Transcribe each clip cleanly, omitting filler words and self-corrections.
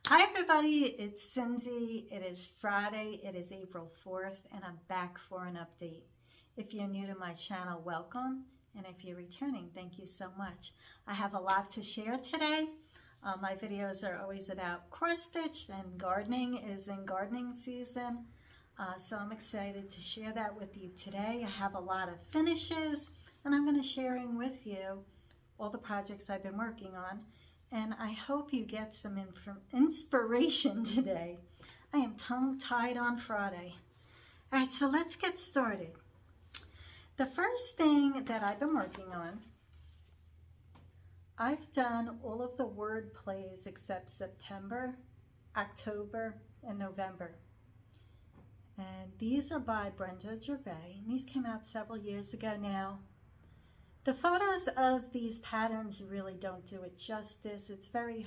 Hi everybody, it's Cindy. It is Friday, it is April 4th, and I'm back for an update. If you're new to my channel, welcome, and if you're returning, thank you so much. I have a lot to share today. My videos are always about cross stitch, and gardening is in gardening season, so I'm excited to share that with you today. I have a lot of finishes, and I'm going to sharing with you all the projects I've been working on. And I hope you get some inspiration today. I am tongue-tied on Friday. All right, so let's get started. The first thing that I've been working on, I've done all of the word plays except September, October, and November. And these are by Brenda Gervais. And these came out several years ago now. The photos of these patterns really don't do it justice. It's very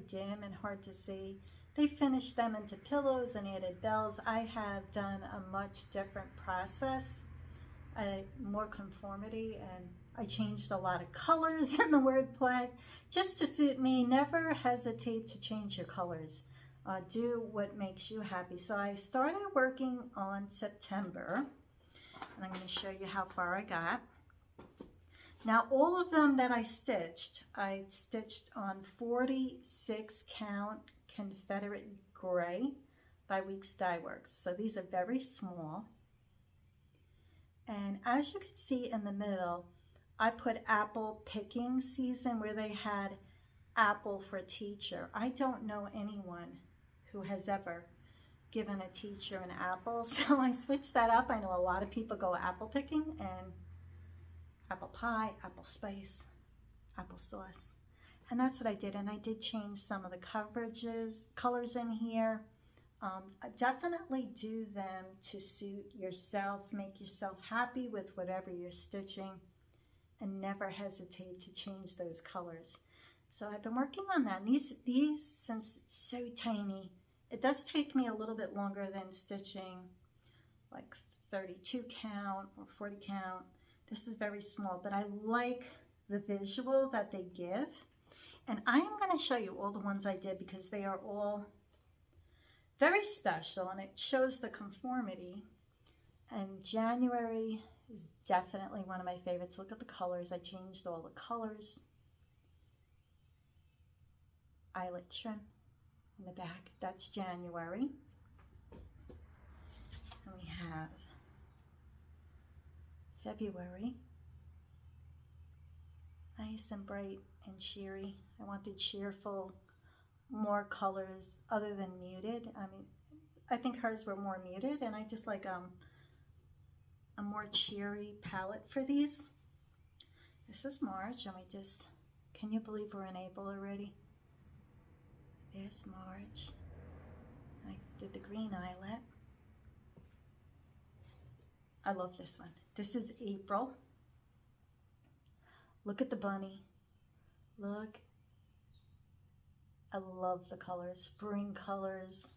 dim and hard to see. They finished them into pillows and added bells. I have done a much different process, more conformity, and I changed a lot of colors in the wordplay just to suit me. Never hesitate to change your colors. Do what makes you happy. So I started working on September, and I'm going to show you how far I got. Now, all of them that I stitched on 46 count Confederate Gray by Weeks Dye Works. So these are very small. And as you can see in the middle, I put apple picking season where they had apple for teacher. I don't know anyone who has ever given a teacher an apple, so I switched that up. I know a lot of people go apple picking, and apple pie, apple spice, applesauce. And that's what I did. And I did change some of the colors in here. Definitely do them to suit yourself. Make yourself happy with whatever you're stitching. And never hesitate to change those colors. So I've been working on that. And these, since it's so tiny, it does take me a little bit longer than stitching like 32 count or 40 count. This is very small, but I like the visual that they give. And I am going to show you all the ones I did because they are all very special and it shows the conformity. And January is definitely one of my favorites. Look at the colors. I changed all the colors. Eyelet trim in the back. That's January. And we have February, nice and bright and cheery. I wanted cheerful, more colors other than muted. I mean, I think hers were more muted, and I just like a more cheery palette for these. This is March, and can you believe we're in April already? There's March. I did the green eyelet. I love this one. This is April. Look at the bunny. Look. I love the colors. Spring colors.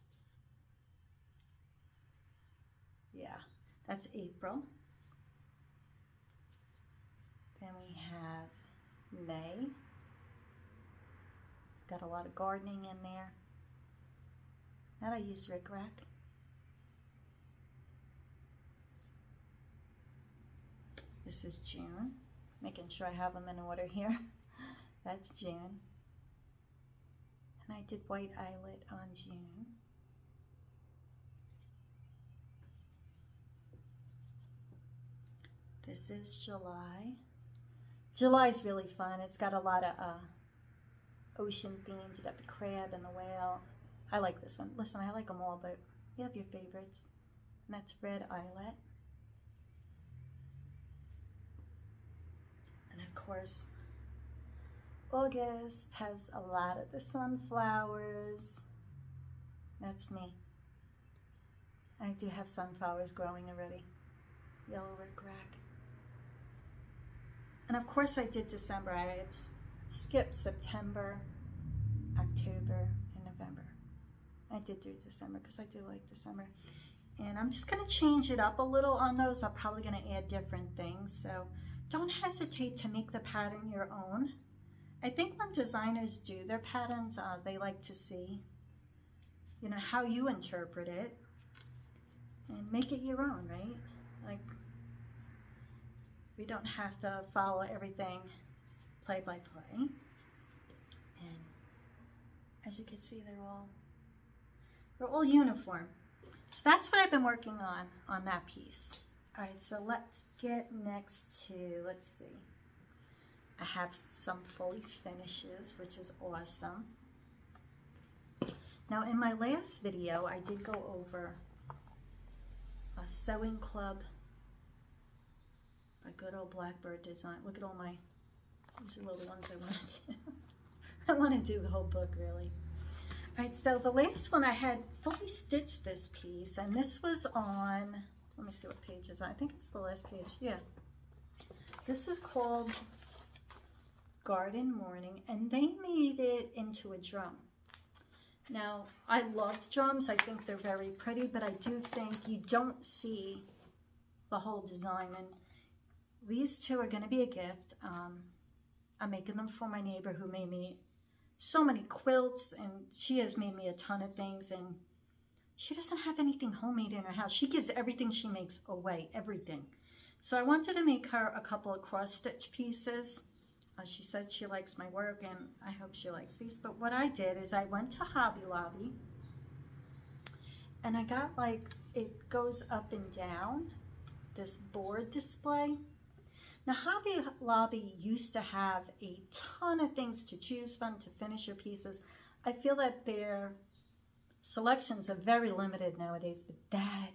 Yeah, that's April. Then we have May. Got a lot of gardening in there. That I use Rick Rack. This is June, making sure I have them in order here. That's June. And I did white eyelet on June. This is July. July is really fun. It's got a lot of ocean themes. You got the crab and the whale. I like this one. Listen, I like them all, but you have your favorites. And that's red eyelet. Of course, August has a lot of the sunflowers. That's me. I do have sunflowers growing already. Yellow Rick Rack. And of course I did December. I had skipped September, October, and November. I did do December because I do like December. And I'm just going to change it up a little on those. I'm probably going to add different things. So don't hesitate to make the pattern your own. I think when designers do their patterns, they like to see you know, how you interpret it and make it your own, right? Like, we don't have to follow everything play by play. And as you can see, they're all uniform. So that's what I've been working on that piece. All right, so let's get next to, let's see. I have some fully finishes, which is awesome. Now in my last video, I did go over a sewing club, a good old Blackbird design. Look at all my, these are all the ones I want to do. I want to do the whole book, really. All right, so the last one I had fully stitched this piece, and this was on, let me see what page it's on. I think it's the last page, yeah. This is called Garden Morning, and they made it into a drum. Now, I love drums. I think they're very pretty, but I do think you don't see the whole design, and these two are going to be a gift. I'm making them for my neighbor who made me so many quilts, and she has made me a ton of things, and she doesn't have anything homemade in her house. She gives everything she makes away, everything. So I wanted to make her a couple of cross-stitch pieces. She said she likes my work, and I hope she likes these. But what I did is I went to Hobby Lobby, and I got, like, it goes up and down, this board display. Now, Hobby Lobby used to have a ton of things to choose from to finish your pieces. I feel that their selections are very limited nowadays, but that,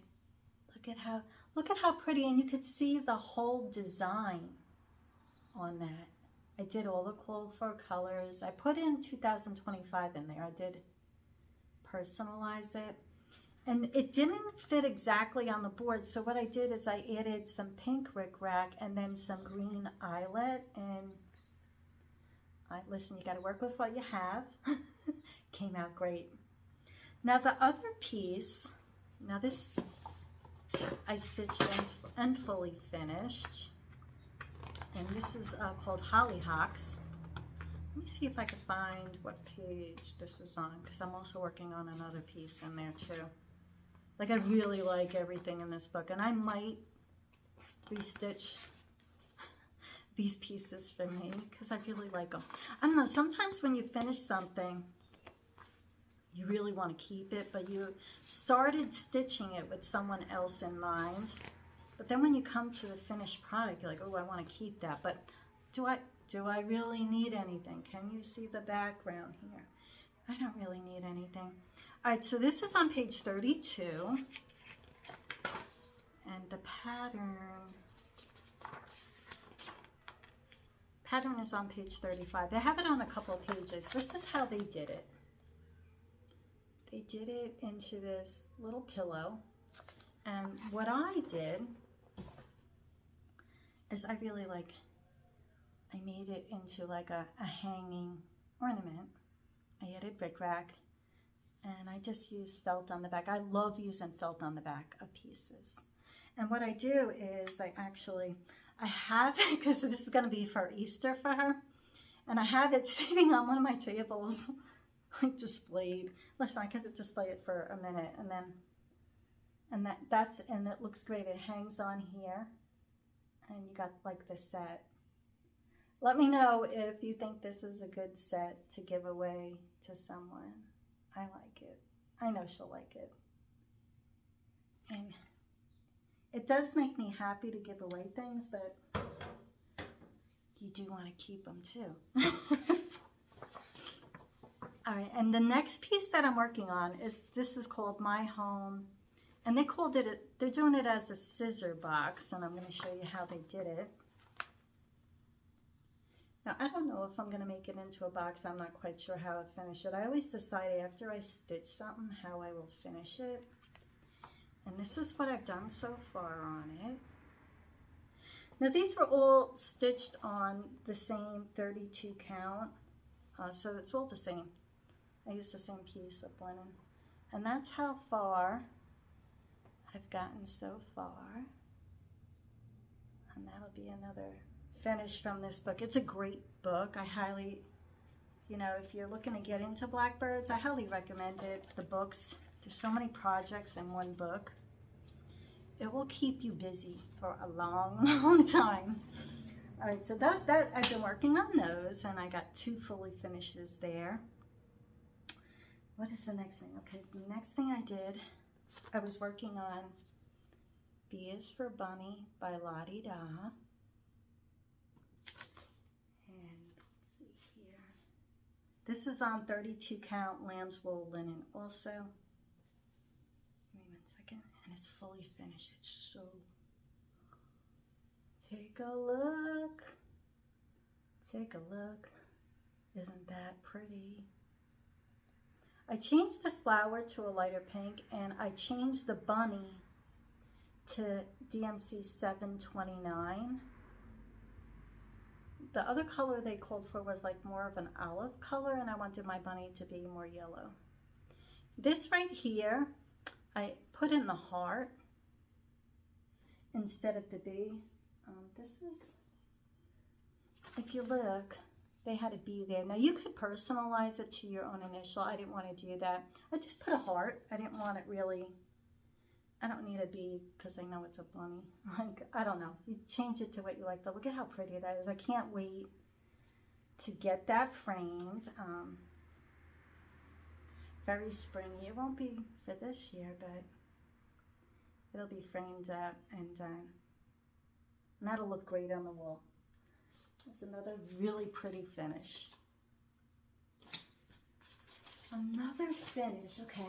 look at how pretty, and you could see the whole design on that. I did all the called for colors. I put in 2025 in there. I did personalize it. And it didn't fit exactly on the board, so what I did is I added some pink rickrack and then some green eyelet, and listen, you got to work with what you have. Came out great. Now the other piece, now this I stitched and fully finished, and this is called Hollyhocks. Let me see if I can find what page this is on, because I'm also working on another piece in there too. Like, I really like everything in this book, and I might restitch these pieces for me because I really like them. I don't know, sometimes when you finish something, you really want to keep it, but you started stitching it with someone else in mind. But then when you come to the finished product, you're like, oh, I want to keep that. But do I really need anything? Can you see the background here? I don't really need anything. All right, so this is on page 32, and the pattern is on page 35. They have it on a couple of pages. This is how they did it. They did it into this little pillow, and what I did is I made it into like a hanging ornament. I added rickrack, and I just used felt on the back. I love using felt on the back of pieces. And what I do is I have it, because this is going to be for Easter for her, and I have it sitting on one of my tables, like displayed. Listen, I could display it for a minute, and it looks great. It hangs on here, and you got like the set. Let me know if you think this is a good set to give away to someone. I like it. I know she'll like it. And it does make me happy to give away things, but you do want to keep them too. All right, and the next piece that I'm working on this is called My Home, and they're doing it as a scissor box, and I'm going to show you how they did it. Now, I don't know if I'm going to make it into a box. I'm not quite sure how to finish it. I always decide after I stitch something how I will finish it. And this is what I've done so far on it. Now, these were all stitched on the same 32 count. So it's all the same. I used the same piece of linen. And that's how far I've gotten so far. And that'll be another finish from this book. It's a great book. I highly you know, if you're looking to get into Blackbirds, I highly recommend it. The books, there's so many projects in one book. It will keep you busy for a long, long time. All right, so that I've been working on those, and I got 2 fully finishes there. What is the next thing? Okay, the next thing I did, I was working on B is for Bunny by Lottie Da. And let's see here. This is on 32 count lamb's wool linen also. Give me 1 second. And it's fully finished. It's so... Take a look. Take a look. Isn't that pretty? I changed this flower to a lighter pink, and I changed the bunny to DMC 729. The other color they called for was like more of an olive color, and I wanted my bunny to be more yellow. This right here, I put in the heart instead of the bee. This is, if you look, they had a bee there. Now you could personalize it to your own initial. I didn't want to do that. I just put a heart. I didn't want it really, I don't need a bee because I know it's a bunny. Like, I don't know. You change it to what you like, but look at how pretty that is. I can't wait to get that framed. Very springy. It won't be for this year, but it'll be framed up and done. And that'll look great on the wall. It's another really pretty finish. Another finish, okay.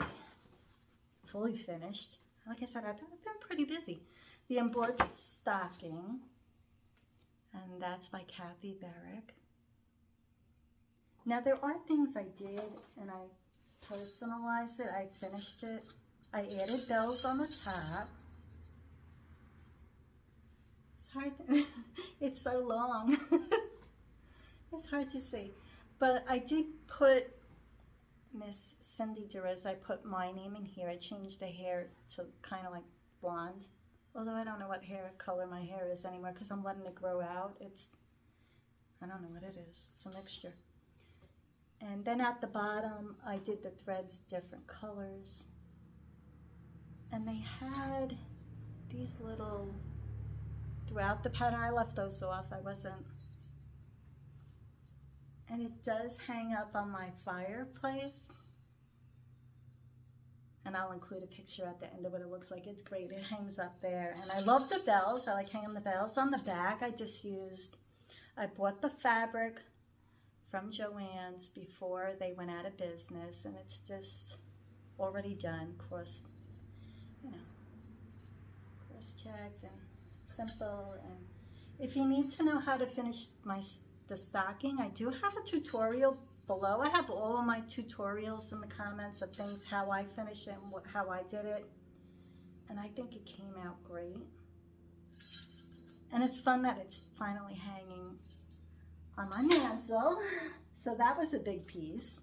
Fully finished. Like I said, I've been pretty busy. The embroidered stocking, and that's by Kathy Barrick. Now there are things I did, and I personalized it. I finished it. I added bells on the top. It's hard to, it's so long. It's hard to see. But I did put Miss Cindy Derez, I put my name in here. I changed the hair to kind of like blonde. Although I don't know what hair color my hair is anymore because I'm letting it grow out. It's, I don't know what it is. It's a mixture. And then at the bottom, I did the threads different colors. And they had these little, throughout the pattern, I left those off. I wasn't. And it does hang up on my fireplace. And I'll include a picture at the end of what it looks like. It's great. It hangs up there. And I love the bells. I like hanging the bells on the back. I bought the fabric from Joann's before they went out of business. And it's just already done. Cross, you know, cross-checked and simple. And if you need to know how to finish the stocking, I do have a tutorial below. I have all of my tutorials in the comments of things, how I finish it and how I did it. And I think it came out great. And it's fun that it's finally hanging on my mantle. So that was a big piece.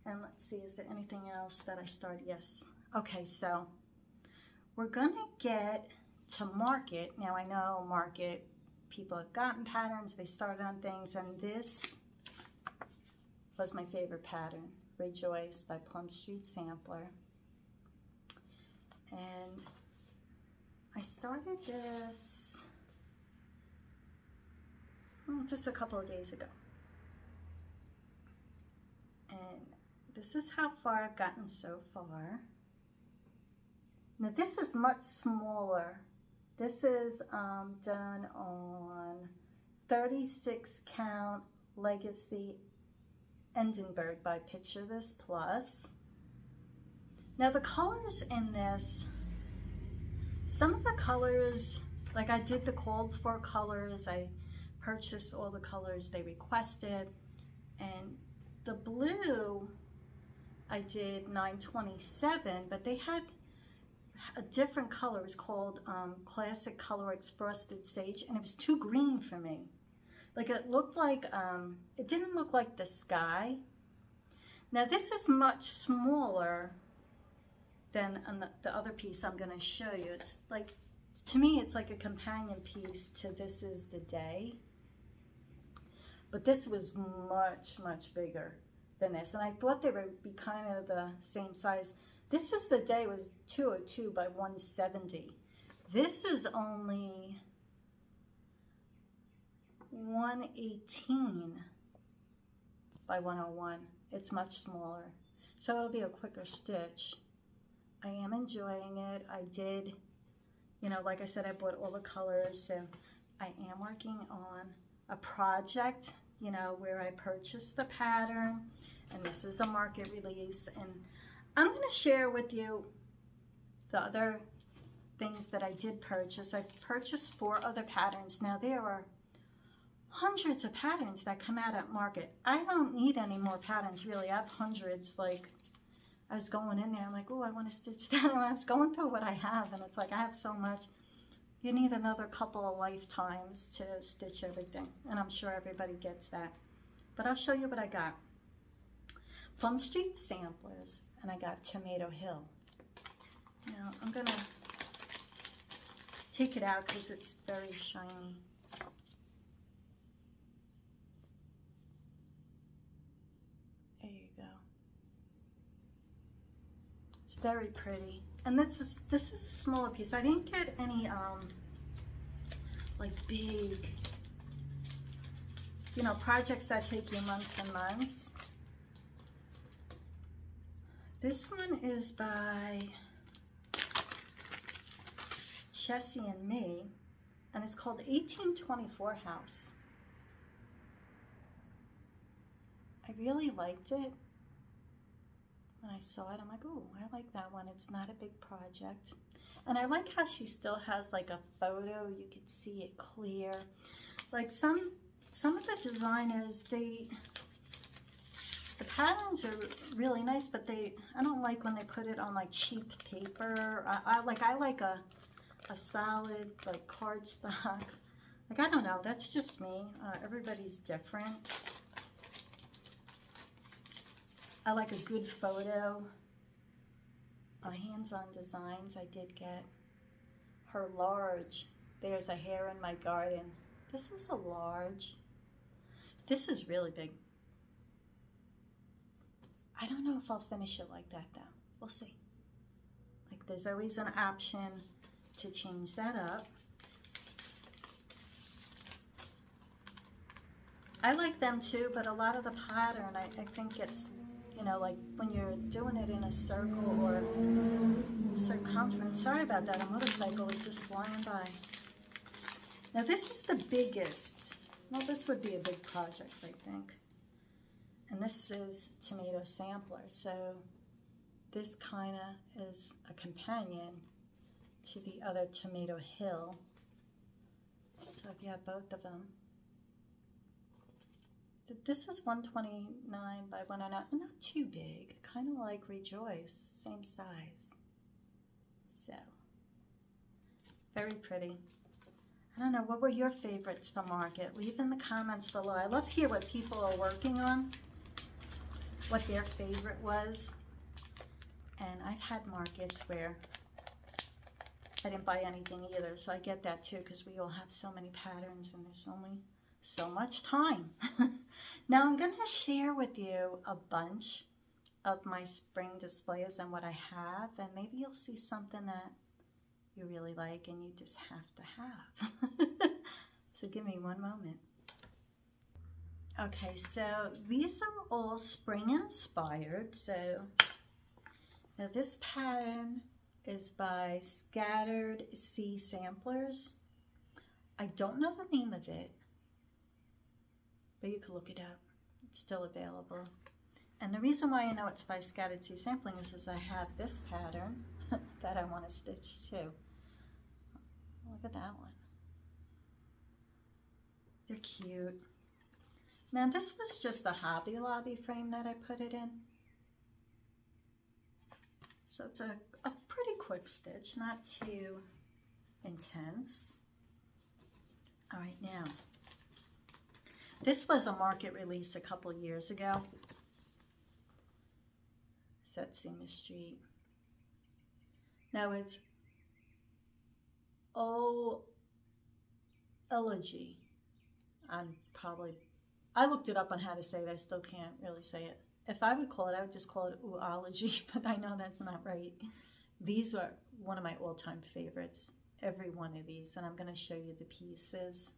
And let's see, is there anything else that I started? Yes. Okay, so we're gonna get to market. Now I know market, people have gotten patterns, they started on things, and this was my favorite pattern, Rejoice by Plum Street Sampler. And I started this just a couple of days ago. And this is how far I've gotten so far. Now this is much smaller. This is done on 36 count Legacy Endenburg by Picture This Plus. Now the colors in this, some of the colors, like I did the called for colors, I purchased all the colors they requested, and the blue I did 927, but they had a different color. It was called Classic Colorworks Frosted Sage, and it was too green for me. Like it looked like, it didn't look like the sky. Now this is much smaller than the other piece I'm going to show you. It's like, to me, it's like a companion piece to This Is the Day. but this was much, much bigger than this. And I thought they would be kind of the same size. This is the day was 202 by 170. This is only 118 by 101. It's much smaller. So it'll be a quicker stitch. I am enjoying it. I did, you know, like I said, I bought all the colors. So I am working on a project, you know, where I purchased the pattern. And this is a market release. And I'm going to share with you the other things that I did purchase. I purchased 4 other patterns. Now there are hundreds of patterns that come out at market. I don't need any more patterns really. I have hundreds. Like I was going in there, I'm like, oh, I want to stitch that. And I was going through what I have, and it's like I have so much. You need another couple of lifetimes to stitch everything, and I'm sure everybody gets that. But I'll show you what I got. Flosstube samplers, and I got Tomato Hill. Now I'm gonna take it out because it's very shiny. There you go. It's very pretty. And this is a smaller piece. I didn't get any like big, you know, projects that take you months and months. This one is by Chessie and Me, and it's called 1824 House. I really liked it. When I saw it, I'm like, oh, I like that one. It's not a big project. And I like how she still has like a photo. You could see it clear. Like some of the designers, the patterns are really nice, but I don't like when they put it on like cheap paper. I like a solid like cardstock. Like, I don't know, that's just me. Everybody's different. I like a good photo. Hands-on designs, I did get her large. There's a Hair in My Garden. This is a large. This is really big. I don't know if I'll finish it like that though. We'll see. Like, there's always an option to change that up. I like them too, but a lot of the pattern, I think it's, you know, like when you're doing it in a circle or circumference. Sorry about that, a motorcycle is just flying by. Now this is the biggest. Well, this would be a big project, I think. And this is Tomato Sampler. So this kind of is a companion to the other Tomato Hill. So if you have both of them. This is 129 by 109, not too big, kind of like Rejoice, same size. So, very pretty. I don't know, what were your favorites for market? Leave in the comments below. I love to hear what people are working on, what their favorite was. And I've had markets where I didn't buy anything either, so I get that too, because we all have so many patterns and there's only so much time. Now I'm going to share with you a bunch of my spring displays and what I have, and maybe you'll see something that you really like and you just have to have. So give me one moment. Okay, so these are all spring inspired. So now this pattern is by Scattered Sea Samplers. I don't know the name of it, but you can look it up. It's still available. And the reason why I know it's by Scattered Sea Sampling is I have this pattern that I want to stitch too. Look at that one. They're cute. Now this was just a Hobby Lobby frame that I put it in. So it's a pretty quick stitch, not too intense. All right, now. This was a market release a couple years ago. Satsuma Street. Now it's Elegy. I'm probably I looked it up on how to say it. I still can't really say it. If I would call it, I would just call it oology, but I know that's not right. These are one of my all-time favorites, every one of these, and I'm going to show you the pieces.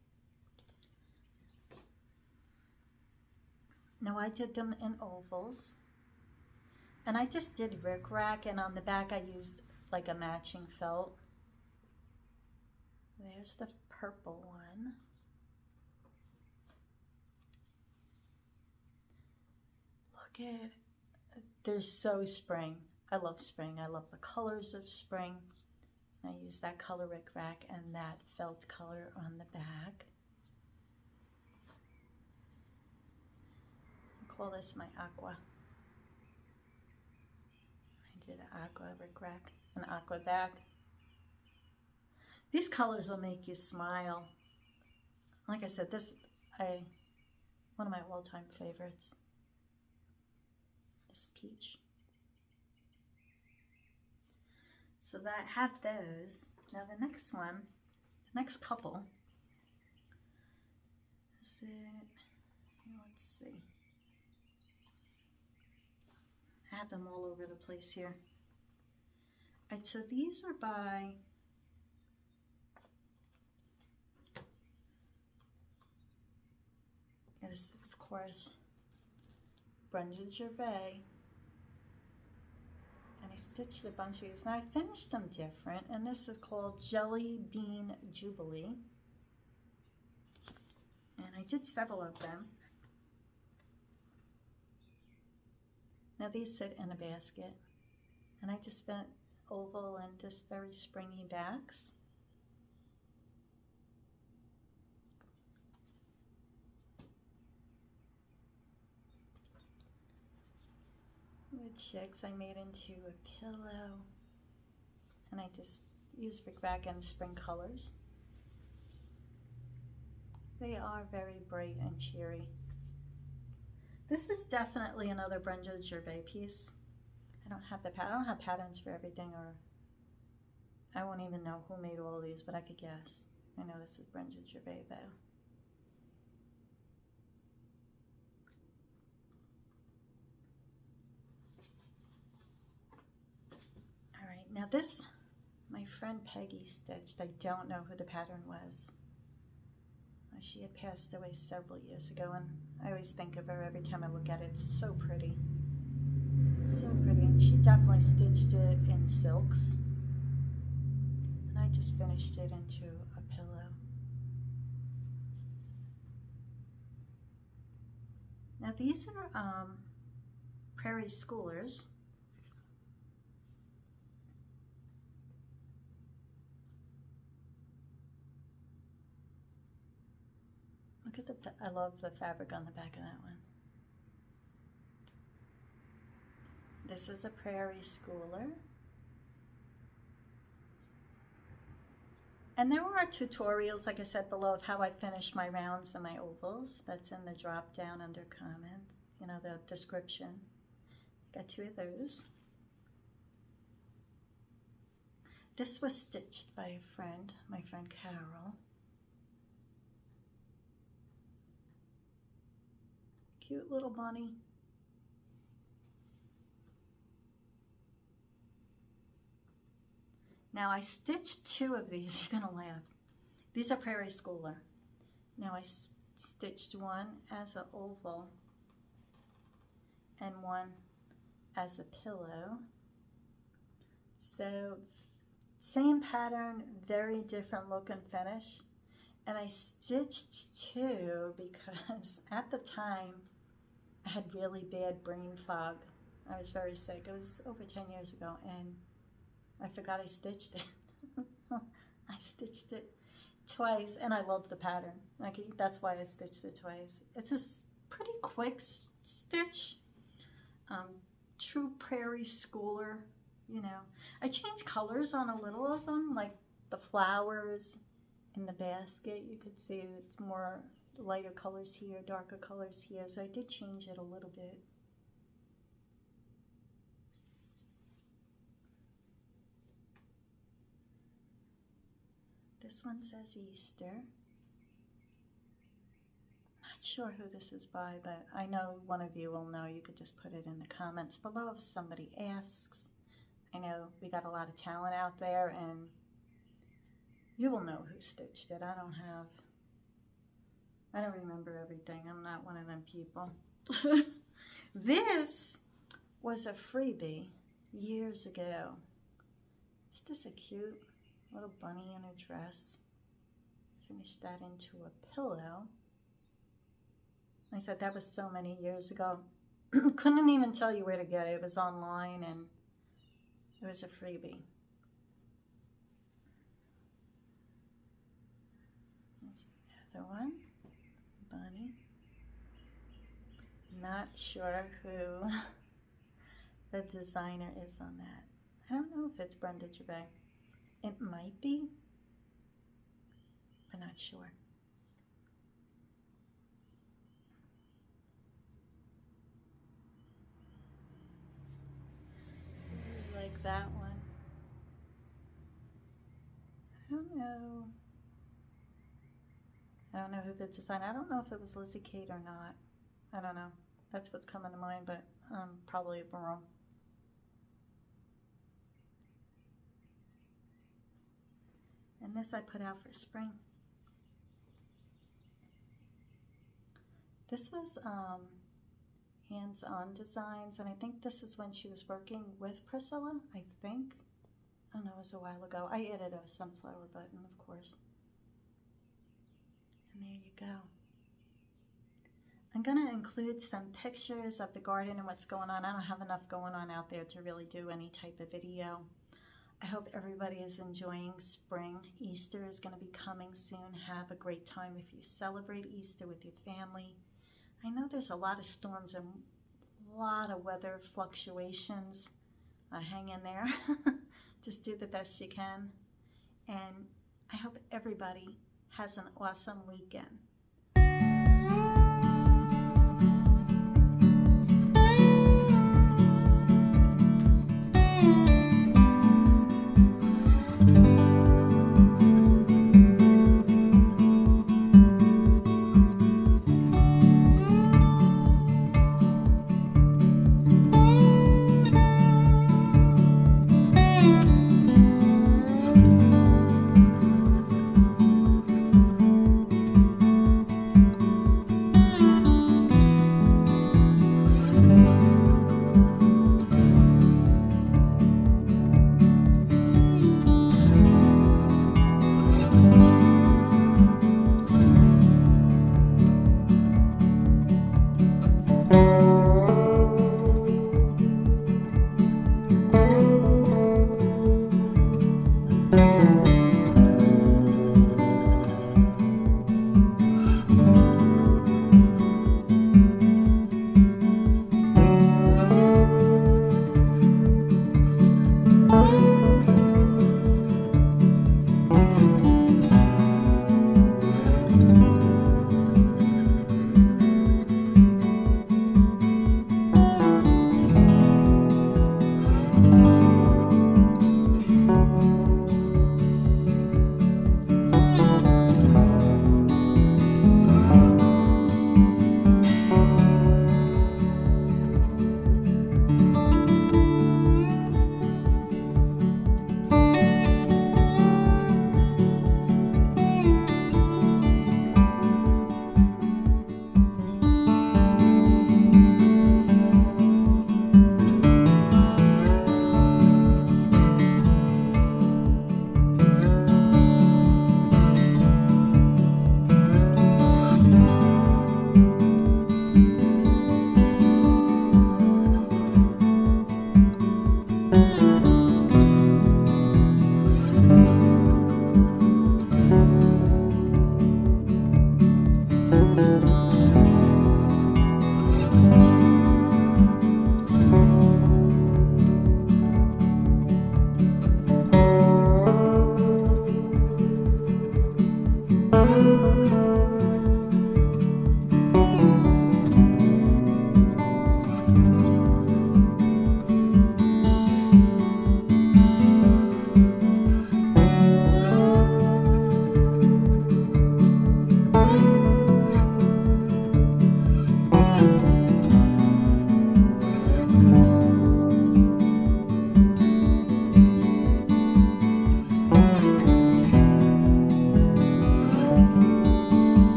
Now I did them in ovals, and I just did rickrack, and on the back I used like a matching felt. There's the purple one. Look at, they're so spring. I love spring. I love the colors of spring. I use that color rickrack and that felt color on the back. I call this my aqua. I did an aqua rickrack, an aqua back. These colors will make you smile. Like I said, one of my all-time favorites. This peach. So that I have those. Now the next one, the next couple, is it, let's see. I have them all over the place here. All right, so these are by yes, of course, Brenda Gervais. And I stitched a bunch of these. Now I finished them different, and this is called Jelly Bean Jubilee. And I did several of them. Now these sit in a basket, and I just spent oval and just very springy backs. With chicks I made into a pillow, and I just used rickrack and spring colors. They are very bright and cheery. This is definitely another Brenda Gervais piece. I don't have patterns for everything, or I won't even know who made all of these, but I could guess. I know this is Brenda Gervais though. Now this, my friend Peggy stitched. I don't know who the pattern was. She had passed away several years ago, and I always think of her every time I look at it. It's so pretty. So pretty. And she definitely stitched it in silks. And I just finished it into a pillow. Now these are Prairie Schoolers. Look at I love the fabric on the back of that one. This is a Prairie Schooler. And there are tutorials, like I said below, of how I finish my rounds and my ovals. That's in the drop down under comments, you know, the description. Got two of those. This was stitched by a friend, my friend Carol. Cute little bunny. Now I stitched two of these. You're gonna laugh. These are Prairie Schooler. Now I stitched one as an oval and one as a pillow. So same pattern, very different look and finish. And I stitched two because at the time I had really bad brain fog. I was very sick. It was over 10 years ago, and I forgot I stitched it. I stitched it twice, and I love the pattern. Like, that's why I stitched it twice. It's a pretty quick stitch. True Prairie Schooler, you know. I changed colors on a little of them, like the flowers in the basket. You could see it's more lighter colors here, darker colors here, so I did change it a little bit. This one says Easter. Not sure who this is by, but I know one of you will know. You could just put it in the comments below if somebody asks. I know we got a lot of talent out there, and you will know who stitched it. I don't remember everything. I'm not one of them people. This was a freebie years ago. It's just a cute little bunny in a dress. Finished that into a pillow. I said that was so many years ago. Couldn't even tell you where to get it. It was online and it was a freebie. Here's another one. Bunny. Not sure who the designer is on that. I don't know if it's Brenda Gervais. It might be, but not sure. Really like that one. I don't know. I don't know who the designer. I don't know if it was Lizzie Kate or not. I don't know. That's what's coming to mind, but probably wrong. And this I put out for spring. This was hands-on designs, and I think this is when she was working with Priscilla, I think. I don't know, it was a while ago. I added a sunflower button, of course. And there you go. I'm gonna include some pictures of the garden and what's going on. I don't have enough going on out there to really do any type of video. I hope everybody is enjoying spring. Easter is gonna be coming soon. Have a great time if you celebrate Easter with your family. I know there's a lot of storms and a lot of weather fluctuations. Hang in there. Just do the best you can. And I hope everybody has an awesome weekend.